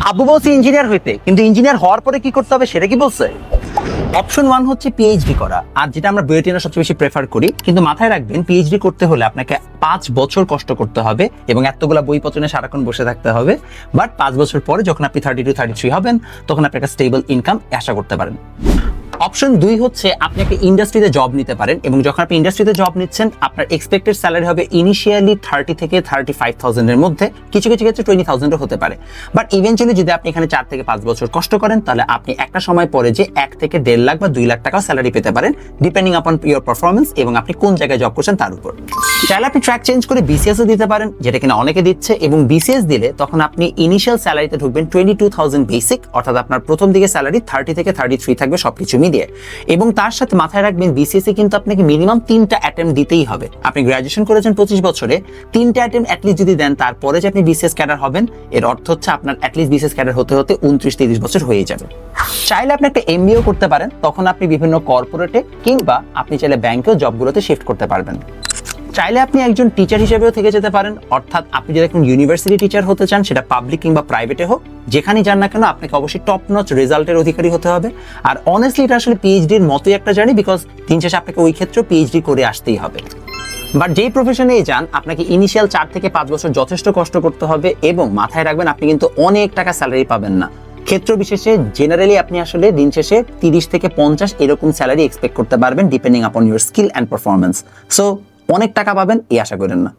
আবু বলছে ইঞ্জিনিয়ার হইতে, কিন্তু ইঞ্জিনিয়ার হওয়ার পরে কি করতে হবে সেটা কি বলছে? অপশন 1 হচ্ছে পিএইচডি করা, আর যেটা আমরা বুয়েটিনা সবচেয়ে বেশি প্রেফার করি। কিন্তু মাথায় রাখবেন পিএইচডি করতে হলে আপনাকে 5 বছর কষ্ট করতে হবে এবং এতগুলা বইপত্র নিয়ে সারাক্ষণ বসে থাকতে হবে। বাট 5 বছর পরে যখন আপনি 32-33 হবেন তখন আপনি একটা স্টেবল ইনকাম আশা করতে পারেন। অপশন 2 হচ্ছে আপনি একটা ইন্ডাস্ট্রিতে জব নিতে পারেন এবং যখন আপনি ইন্ডাস্ট্রিতে জব নিচ্ছেন আপনার এক্সপেক্টেড স্যালারি হবে ইনিশিয়ালি 30 থেকে 35,000 এর মধ্যে, কিছু কিছু ক্ষেত্রে 20,000 হতে পারে। বাট ইভেন্চুয়ালি যদি আপনি এখানে 4 থেকে 5 বছর কষ্ট করেন তাহলে আপনি একটা সময় পরে যে 1 থেকে 1.5 লাখ বা 2 লাখ টাকা স্যালারি পেতে পারেন, ডিপেন্ডিং আপন ইওর পারফরমেন্স এবং আপনি কোন জায়গায় জব করছেন তার উপর। চাইলে আপনি ট্র্যাক চেঞ্জ করে বিসিএস ও দিতে পারেন, যেটা কিনা অনেকে দিচ্ছে, এবং বিসিএস দিলে তখন আপনি ইনিশিয়াল স্যালারিতে ঢুকবেন 22,000 বেসিক, অর্থাৎ আপনার প্রথম দিকে স্যালারি 30 থেকে 33 থাকবে সবকিছু মিলিয়ে। এবং তার সাথে মাথায় রাখবেন বিসিএস এ কিন্তু আপনাকে মিনিমাম 3টা অ্যাটেম্প্ট দিতেই হবে। আপনি গ্র্যাজুয়েশন করেছেন 25 বছরে, 3টা অ্যাটেম্প্ট অ্যাটলিস্ট যদি দেন তারপরে যে আপনি বিসিএস ক্যাডার হবেন, এর অর্থ হচ্ছে আপনার অ্যাটলিস্ট বিসিএস ক্যাডার হতে হতে 29-30 বছর হয়ে যাবে। চাইলে আপনি একটা এমবিএ করতে পারেন, তখন আপনি বিভিন্ন কর্পোরেটে কিংবা আপনি চাইলে ব্যাংকেও জবগুলোতে শিফট করতে পারবেন। চাইলে আপনি একজন টিচার হিসেবেও থেকে যেতে পারেন, অর্থাৎ আপনি যদি এখন ইউনিভার্সিটি টিচার হতে চান, সেটা পাবলিক কিংবা প্রাইভেটে হোক, যেখানেই যান না কেন আপনাকে অবশ্যই টপ নচ রেজাল্টের অধিকারী হতে হবে। আর অনেস্টলি এটা আসলে পিএইচডির মতোই একটা জার্নি, বিকজ দিন শেষে আপনাকে ওই ক্ষেত্রে পিএইচডি করে আসতেই হবে। বাট যেই প্রফেশনেই যান আপনাকে ইনিশিয়াল 4 থেকে 5 বছর যথেষ্ট কষ্ট করতে হবে এবং মাথায় রাখবেন আপনি কিন্তু অনেক টাকা স্যালারি পাবেন না। ক্ষেত্র বিশেষে জেনারেলি আপনি আসলে দিন শেষে 30 থেকে 50 এরকম স্যালারি এক্সপেক্ট করতে পারবেন, ডিপেন্ডিং আপন your skill and performance. So অনেক টাকা পাবেন এই আশা করেন না।